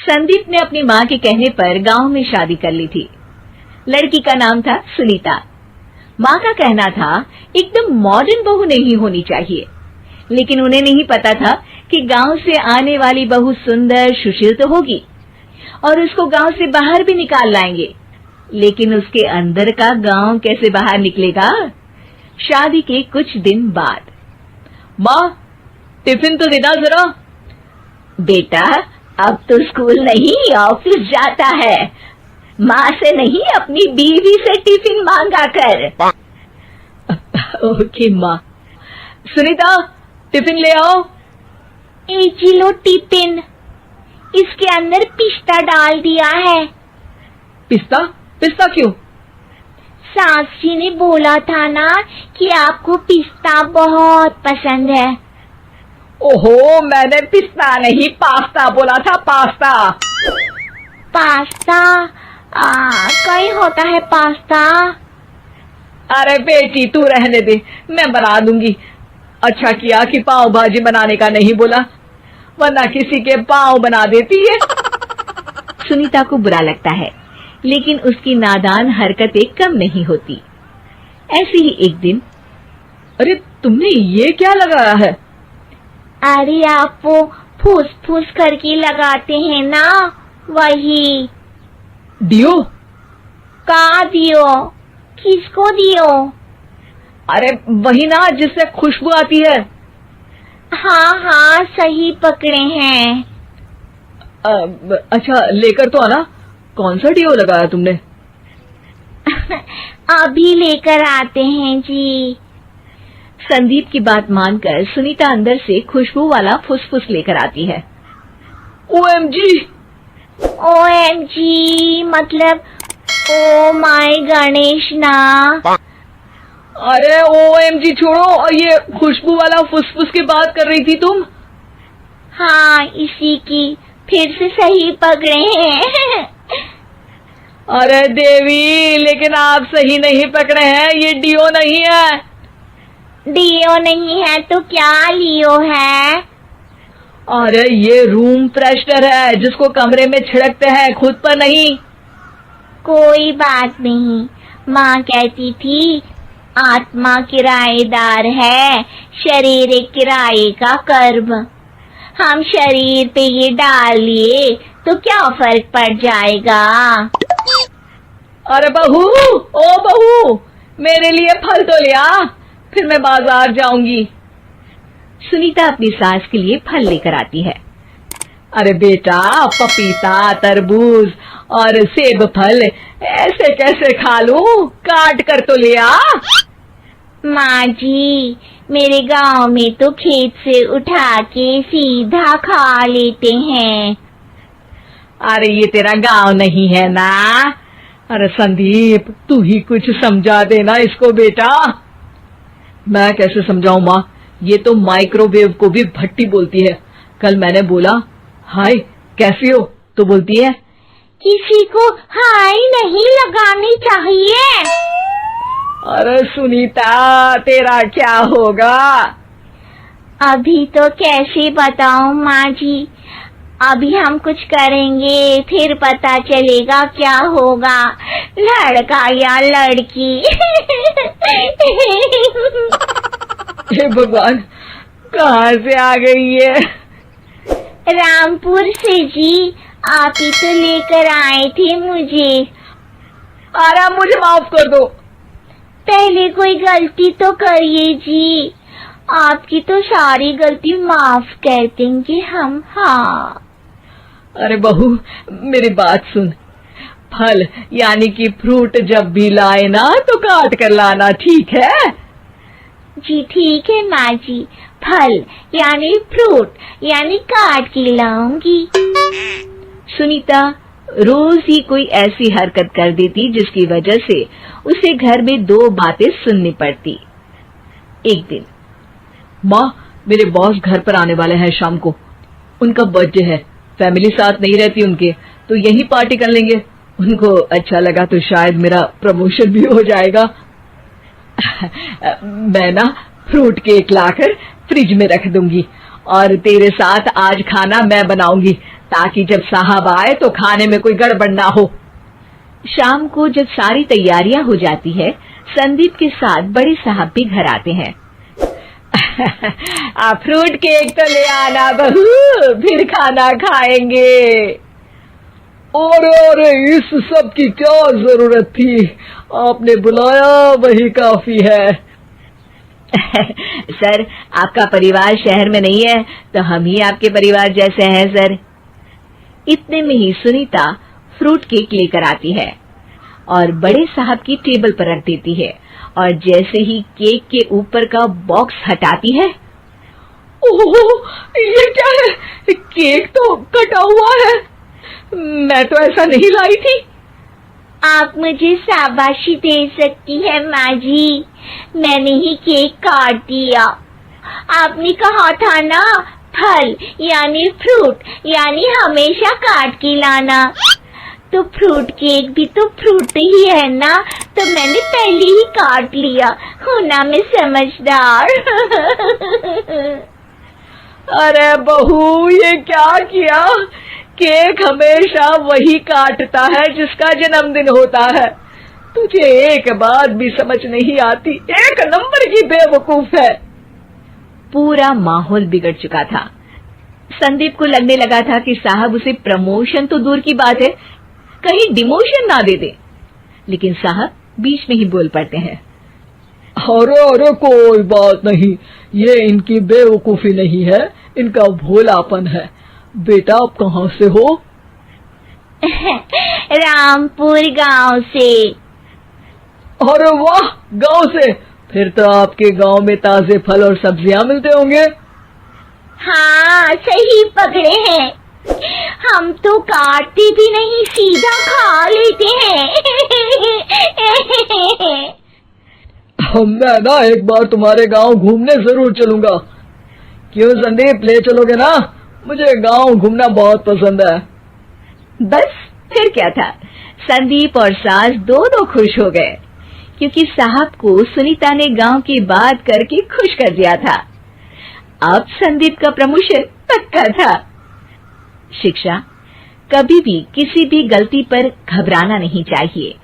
संदीप ने अपनी माँ के कहने पर गांव में शादी कर ली थी। लड़की का नाम था सुनीता। माँ का कहना था एकदम मॉडर्न बहू नहीं होनी चाहिए, लेकिन उन्हें नहीं पता था कि गांव से आने वाली बहू सुंदर सुशील तो होगी और उसको गांव से बाहर भी निकाल लाएंगे, लेकिन उसके अंदर का गांव कैसे बाहर निकलेगा। शादी के कुछ दिन बाद, माँ टिफिन तो देना जरा। बेटा अब तो स्कूल नहीं ऑफिस जाता है, माँ से नहीं अपनी बीवी से टिफिन मांगा कर। ओके माँ। सुनीता टिफिन ले आओ। एक किलो टिफिन, इसके अंदर पिस्ता डाल दिया है। पिस्ता? पिस्ता क्यों? सास जी ने बोला था ना कि आपको पिस्ता बहुत पसंद है। ओहो, मैंने पिस्ता नहीं पास्ता बोला था, पास्ता। पास्ता? कहीं होता है पास्ता? अरे बेटी तू रहने दे, मैं बना दूंगी। अच्छा किया कि पाव भाजी बनाने का नहीं बोला, वरना किसी के पाव बना देती है। सुनीता को बुरा लगता है, लेकिन उसकी नादान हरकतें कम नहीं होती। ऐसे ही एक दिन, अरे तुमने ये क्या लगाया है? अरे आप वो फूस फूस करके लगाते हैं ना, वही। डियो? का दियो? किसको दियो? अरे वही ना जिससे खुशबू आती है। हाँ हाँ सही पकड़े हैं। अच्छा लेकर तो आना। कौन सा डियो लगाया तुमने? अभी लेकर आते हैं जी। संदीप की बात मानकर सुनीता अंदर से खुशबू वाला फुसफुस लेकर आती है। OMG! OMG मतलब ओ माय गणेश ना। अरे OMG छोड़ो, और ये खुशबू वाला फुसफुस की बात कर रही थी तुम? हाँ इसी की, फिर से सही पकड़े हैं। अरे देवी, लेकिन आप सही नहीं पकड़े हैं, ये डियो नहीं है। डियो नहीं है तो क्या लियो है? अरे ये रूम फ्रेशनर है, जिसको कमरे में छिड़कते हैं, खुद पर नहीं। कोई बात नहीं, माँ कहती थी आत्मा किराएदार है, शरीर एक किराए का कर्म। हम शरीर पे ये डाल लिए तो क्या फर्क पड़ जाएगा। अरे बहू, ओ बहू, मेरे लिए फल तो ले आ, फिर मैं बाजार जाऊंगी। सुनीता अपनी सास के लिए फल लेकर आती है। अरे बेटा, पपीता, तरबूज और सेब फल ऐसे कैसे खा लूं? काट कर तो ले आ। माँ जी, मेरे गांव में तो खेत से उठा के सीधा खा लेते हैं। अरे ये तेरा गांव नहीं है ना। अरे संदीप, तू ही कुछ समझा देना इसको बेटा। मैं कैसे समझाऊं माँ, ये तो माइक्रोवेव को भी भट्टी बोलती है। कल मैंने बोला हाय कैसी हो, तो बोलती है किसी को हाय नहीं लगानी चाहिए। अरे सुनीता, तेरा क्या होगा? अभी तो कैसे बताऊं माँ जी, अभी हम कुछ करेंगे फिर पता चलेगा क्या होगा, लड़का या लड़की। हे भगवान, कहाँ से आ गई है? रामपुर से जी, आप ही तो लेकर आए थे मुझे। अरे मुझे माफ कर दो। पहले कोई गलती तो करिए जी, आपकी तो सारी गलती माफ कर देंगे हम। हाँ अरे बहू, मेरी बात सुन, फल यानी कि फ्रूट जब भी लाए ना तो काट कर लाना, ठीक है? जी ठीक है माँ जी, फल यानी फ्रूट यानी काट के लाऊंगी। सुनीता रोज ही कोई ऐसी हरकत कर देती जिसकी वजह से उसे घर में दो बातें सुननी पड़ती। एक दिन, माँ मेरे बॉस घर पर आने वाले हैं शाम को, उनका बर्थडे है, फैमिली साथ नहीं रहती उनके, तो यही पार्टी कर लेंगे। उनको अच्छा लगा तो शायद मेरा प्रमोशन भी हो जाएगा। मैं ना फ्रूट केक लाकर फ्रिज में रख दूंगी और तेरे साथ आज खाना मैं बनाऊंगी, ताकि जब साहब आए तो खाने में कोई गड़बड़ ना हो। शाम को जब सारी तैयारियां हो जाती है, संदीप के साथ बड़े साहब भी घर आते हैं। फ्रूट केक तो ले आना बहू, फिर खाना खाएंगे। अरे इस सब की क्या जरूरत थी, आपने बुलाया वही काफी है। सर, आपका परिवार शहर में नहीं है तो हम ही आपके परिवार जैसे हैं सर। इतने में ही सुनीता फ्रूट केक लेकर आती है और बड़े साहब की टेबल पर रख देती है, और जैसे ही केक के ऊपर का बॉक्स हटाती है, ओह, ये क्या है? केक तो कटा हुआ है, मैं तो ऐसा नहीं लाई थी। आप मुझे शाबाशी दे सकती है माँ जी, मैंने ही केक काट दिया। आपने कहा था ना, फल यानी फ्रूट यानी हमेशा काट के लाना, तो फ्रूट केक भी तो फ्रूट ही है ना, तो मैंने पहले ही काट लिया। हूँ ना मैं समझदार। अरे बहू, ये क्या किया? केक हमेशा वही काटता है जिसका जन्मदिन होता है। तुझे एक बात भी समझ नहीं आती, एक नंबर की बेवकूफ है। पूरा माहौल बिगड़ चुका था। संदीप को लगने लगा था कि साहब उसे प्रमोशन तो दूर की बात है, कहीं डिमोशन ना दे दे, लेकिन साहब बीच में ही बोल पड़ते हैं। अरे कोई बात नहीं, ये इनकी बेवकूफी नहीं है, इनका भोलापन है। बेटा आप कहाँ से हो? रामपुर गांव से। अरे वाह, गांव से? फिर तो आपके गांव में ताजे फल और सब्जियां मिलते होंगे। हाँ, सही पकड़े हैं, हम तो काटते भी नहीं, सीधा खा लेते हैं। मैं ना एक बार तुम्हारे गांव घूमने जरूर चलूंगा। क्यों संदीप, ले चलोगे ना? मुझे गांव घूमना बहुत पसंद है। बस फिर क्या था, संदीप और सास दोनों खुश हो गए, क्योंकि साहब को सुनीता ने गांव की बात करके खुश कर दिया था। अब संदीप का प्रमोशन पक्का था। शिक्षा, कभी भी किसी भी गलती पर घबराना नहीं चाहिए।